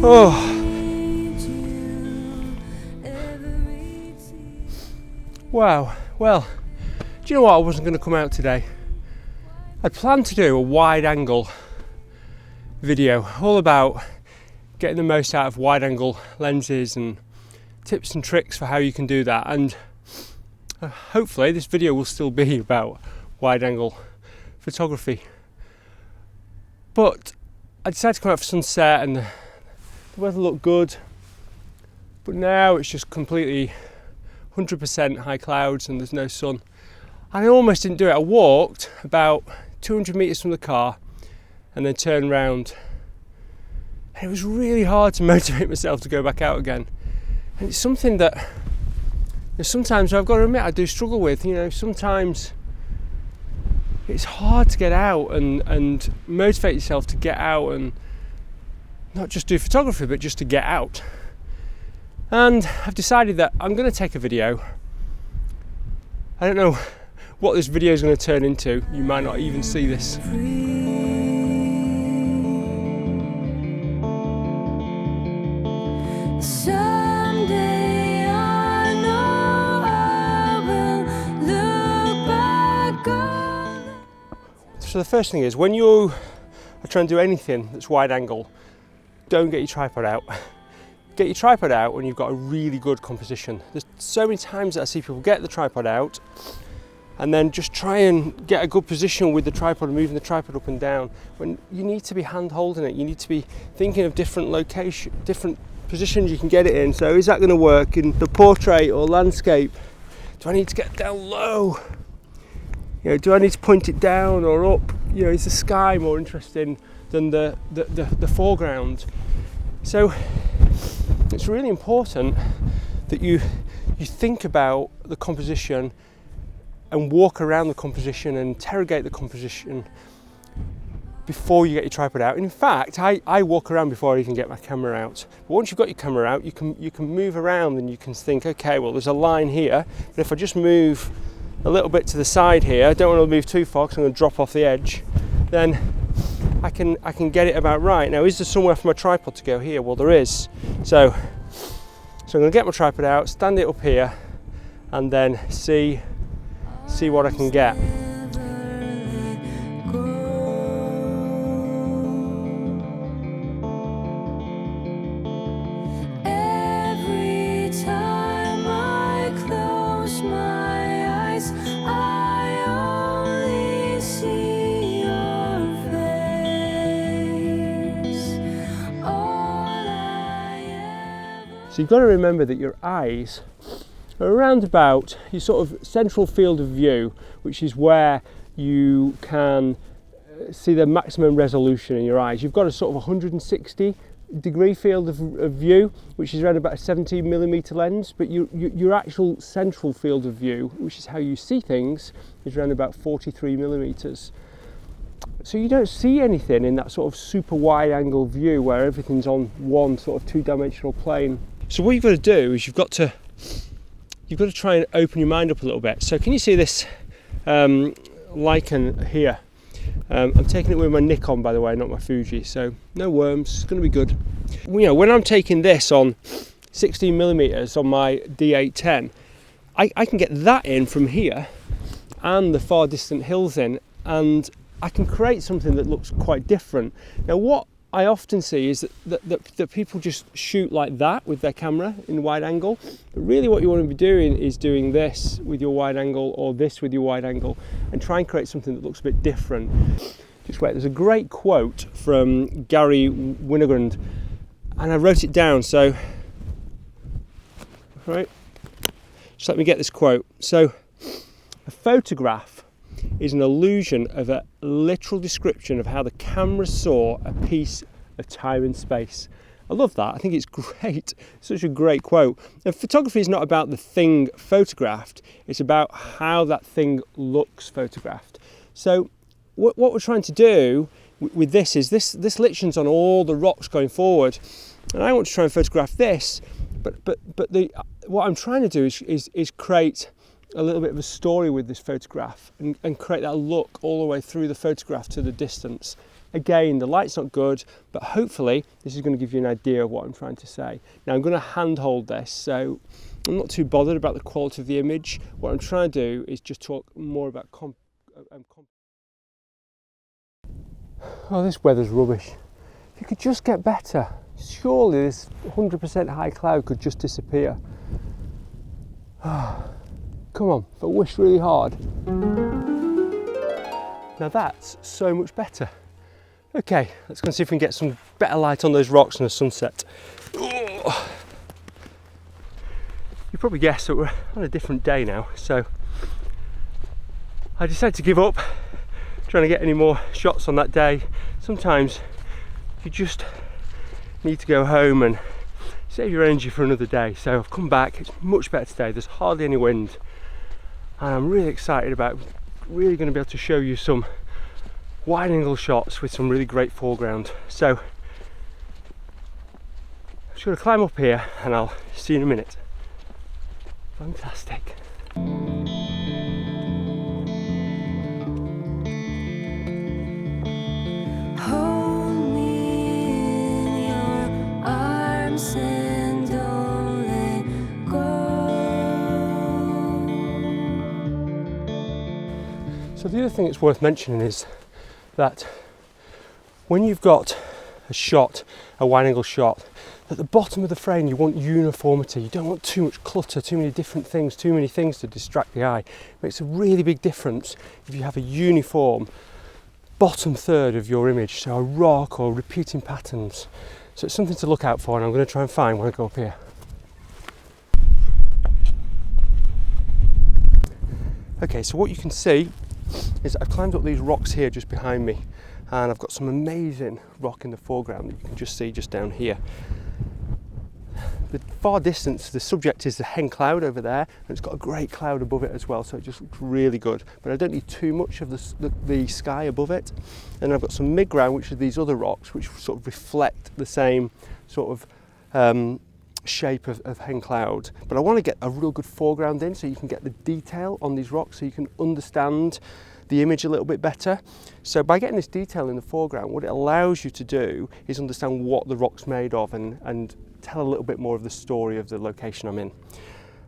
Oh. Wow, well, do you know what? I wasn't going to come out today. I'd planned to do a wide angle video all about getting the most out of wide angle lenses and tips and tricks for how you can do that, and hopefully this video will still be about wide angle photography. But I decided to come out for sunset and the weather looked good, but now it's just completely 100% high clouds and there's no sun. And I almost didn't do it. I walked about 200 metres from the car and then turned around. And it was really hard to motivate myself to go back out again. And it's something that sometimes I've got to admit I do struggle with. You know, sometimes it's hard to get out and motivate yourself to get out and not just do photography, but just to get out. And I've decided that I'm going to take a video. I don't know what this video is going to turn into. You might not even see this. Someday I know I will look back on. So the first thing is, when you are trying to do anything that's wide angle, don't get your tripod out. Get your tripod out when you've got a really good composition. There's so many times that I see people get the tripod out and then just try and get a good position with the tripod and moving the tripod up and down, when you need to be hand holding it. You need to be thinking of different positions you can get it in. So is that going to work in the portrait or landscape? Do I need to get down low? You know, do I need to point it down or up? You know, is the sky more interesting than the foreground? So it's really important that you think about the composition and walk around the composition and interrogate the composition before you get your tripod out. In fact, I walk around before I even get my camera out. But once you've got your camera out, you can move around and you can think, okay, well, there's a line here, but if I just move a little bit to the side here, I don't want to move too far because I'm going to drop off the edge, then I can get it about right. Now, is there somewhere for my tripod to go here? Well, there is. So I'm going to get my tripod out, stand it up here, and then see what I can get. Every time I close my eyes, I only see your face. All I ever. So you've got to remember that your eyes are around about your sort of central field of view, which is where you can see the maximum resolution in your eyes. You've got a sort of 160 degree field of view, which is around about a 17mm lens, but your actual central field of view, which is how you see things, is around about 43mm. So you don't see anything in that sort of super wide angle view where everything's on one sort of two-dimensional plane. So what you've got to do is you've got to try and open your mind up a little bit. So can you see this lichen here? I'm taking it with my Nikon, by the way, not my Fuji, so no worms, it's going to be good. You know, when I'm taking this on 16mm on my D810, I can get that in from here and the far distant hills in, and I can create something that looks quite different. Now, what I often see is that people just shoot like that with their camera in wide angle, but really what you want to be doing is doing this with your wide angle or this with your wide angle and try and create something that looks a bit different. Just wait, there's a great quote from Gary Winogrand and I wrote it down, so right, just let me get this quote. So, a photograph is an illusion of a literal description of how the camera saw a piece of time and space. I love that. I think it's great. Such a great quote. And photography is not about the thing photographed, it's about how that thing looks photographed. So what we're trying to do with this is this lichen's on all the rocks going forward, and I want to try and photograph this, but what I'm trying to do is create a little bit of a story with this photograph and create that look all the way through the photograph to the distance. Again, the light's not good, but hopefully this is going to give you an idea of what I'm trying to say. Now I'm going to handhold this, so I'm not too bothered about the quality of the image. What I'm trying to do is just talk more about oh, this weather's rubbish. If you could just get better, surely this 100% high cloud could just disappear. Come on, but wish really hard. Now that's so much better. Okay, let's go and see if we can get some better light on those rocks in the sunset. Oh. You probably guessed that we're on a different day now, so I decided to give up trying to get any more shots on that day. Sometimes you just need to go home and save your energy for another day. So I've come back, it's much better today, there's hardly any wind, and I'm really excited about really going to be able to show you some wide angle shots with some really great foreground. So I'm just going to climb up here and I'll see you in a minute. Fantastic. Hold me in your arms and don't let go. So the other thing that's worth mentioning is that when you've got a shot, a wide angle shot, at the bottom of the frame you want uniformity. You don't want too much clutter, too many different things, too many things to distract the eye. It makes a really big difference if you have a uniform bottom third of your image, so a rock or repeating patterns. So it's something to look out for, and I'm going to try and find when I go up here. Okay, so what you can see is I've climbed up these rocks here just behind me, and I've got some amazing rock in the foreground that you can just see just down here. The far distance, the subject is the hen cloud over there, and it's got a great cloud above it as well, so it just looks really good. But I don't need too much of the sky above it. And I've got some mid-ground, which are these other rocks, which sort of reflect the same sort of shape of hen cloud. But I want to get a real good foreground in so you can get the detail on these rocks, so you can understand the image a little bit better. So by getting this detail in the foreground, what it allows you to do is understand what the rock's made of and tell a little bit more of the story of the location I'm in.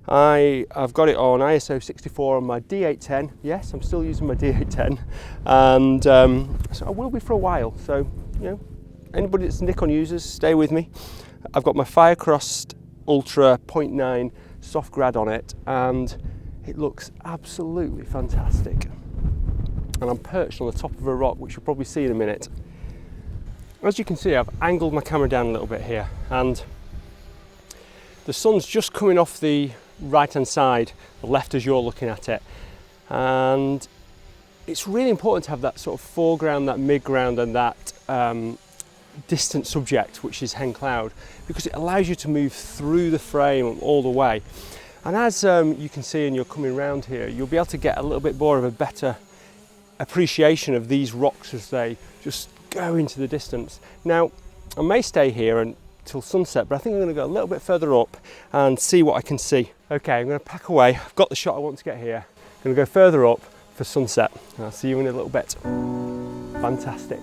I've got it on ISO 64 on my D810. Yes, I'm still using my D810, and so I will be for a while. So, you know, anybody that's Nikon users, stay with me. I've got my Firecrossed Ultra 0.9 soft grad on it, and it looks absolutely fantastic. And I'm perched on the top of a rock, which you'll probably see in a minute. As you can see, I've angled my camera down a little bit here, and the sun's just coming off the right hand side, the left as you're looking at it, and it's really important to have that sort of foreground, that mid-ground, and that distant subject, which is hen cloud, because it allows you to move through the frame all the way. And as you can see, and you're coming around here, you'll be able to get a little bit more of a better appreciation of these rocks as they just go into the distance. Now, I may stay here until sunset, but I think I'm going to go a little bit further up and see what I can see. Okay, I'm going to pack away. I've got the shot I want to get here. I'm going to go further up for sunset. I'll see you in a little bit. Fantastic.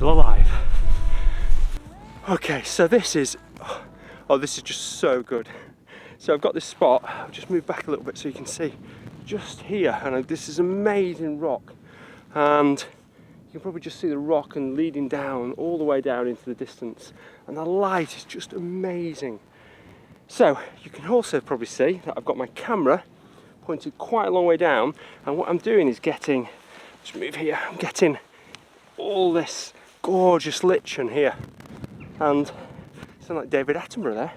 Alive. Okay, so this is just so good. So I've got this spot. I'll just move back a little bit so you can see just here, and this is amazing rock, and you can probably just see the rock and leading down all the way down into the distance, and the light is just amazing. So you can also probably see that I've got my camera pointed quite a long way down, and what I'm doing is getting, just move here, I'm getting all this gorgeous lichen here, and I sound like David Attenborough there.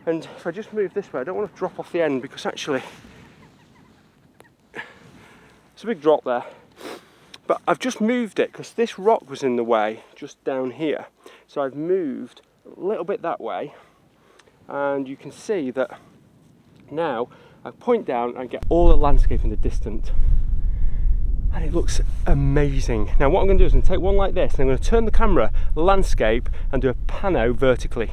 And if I just move this way, I don't want to drop off the end, because actually it's a big drop there. But I've just moved it because this rock was in the way just down here. So I've moved a little bit that way, and you can see that now I point down and get all the landscape in the distance. And it looks amazing. Now what I'm going to do is I'm going to take one like this and I'm going to turn the camera landscape and do a pano vertically,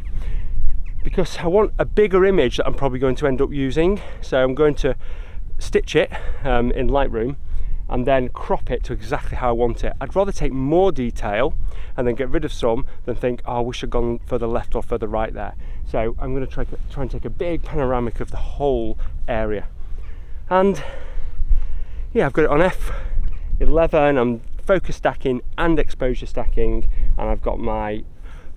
because I want a bigger image that I'm probably going to end up using. So I'm going to stitch it in Lightroom and then crop it to exactly how I want it. I'd rather take more detail and then get rid of some than think, oh, I wish I'd gone further left or further right there. So I'm going to try and take a big panoramic of the whole area. And yeah, I've got it on f11, I'm focus stacking and exposure stacking, and I've got my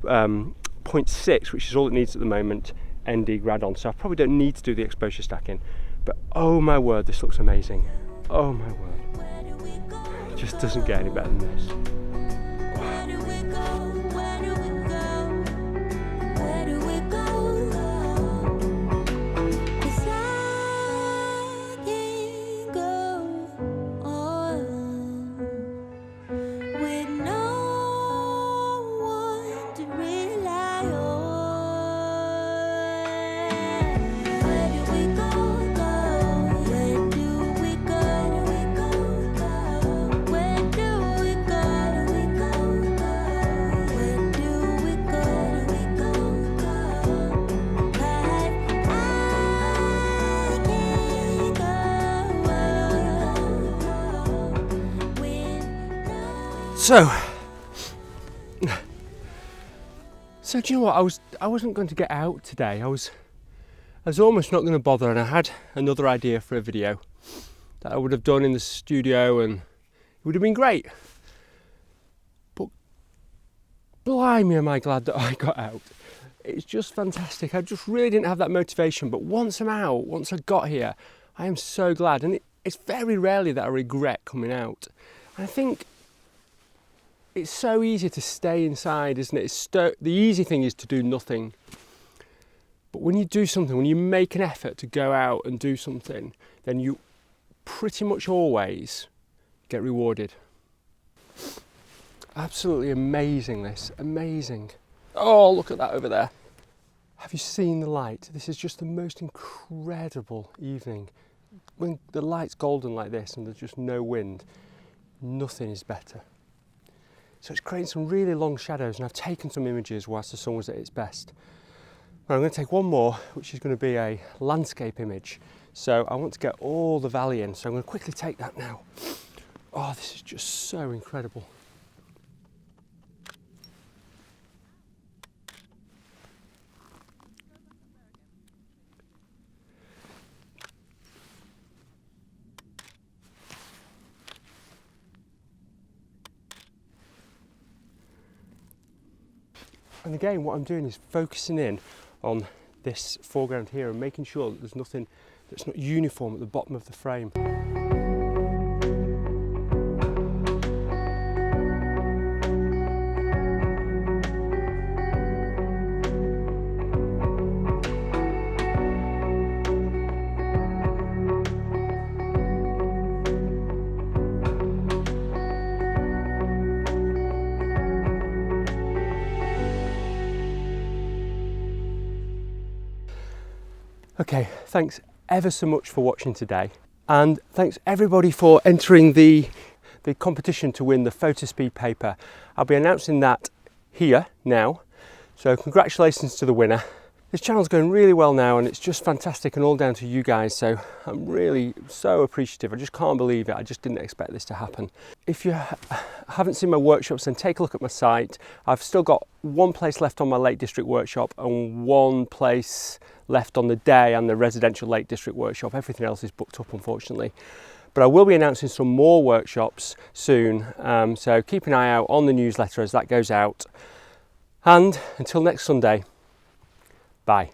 0.6, which is all it needs at the moment, ND grad on. So I probably don't need to do the exposure stacking, but oh my word, this looks amazing. Oh my word. It just doesn't get any better than this. So do you know what, I wasn't going to get out today. I was almost not going to bother, and I had another idea for a video that I would have done in the studio and it would have been great. But blimey, am I glad that I got out. It's just fantastic. I just really didn't have that motivation, but once I'm out, once I got here, I am so glad. And it's very rarely that I regret coming out. And I think it's so easy to stay inside, isn't it? The easy thing is to do nothing. But when you do something, when you make an effort to go out and do something, then you pretty much always get rewarded. Absolutely amazing, this. Amazing. Oh, look at that over there. Have you seen the light? This is just the most incredible evening. When the light's golden like this and there's just no wind, nothing is better. So it's creating some really long shadows, and I've taken some images whilst the sun was at its best. Now I'm going to take one more, which is going to be a landscape image. So I want to get all the valley in, so I'm going to quickly take that now. Oh, this is just so incredible. And again, what I'm doing is focusing in on this foreground here and making sure that there's nothing that's not uniform at the bottom of the frame. Okay, thanks ever so much for watching today, and thanks everybody for entering the competition to win the Fotospeed paper. I'll be announcing that here now, so congratulations to the winner. This channel's going really well now, and it's just fantastic, and all down to you guys, so I'm really so appreciative. I just can't believe it. I just didn't expect this to happen. If you haven't seen my workshops, then take a look at my site. I've still got one place left on my Lake District workshop and one place left on the day and the residential Lake District workshop. Everything else is booked up, unfortunately. But I will be announcing some more workshops soon, so keep an eye out on the newsletter as that goes out. And until next Sunday, bye.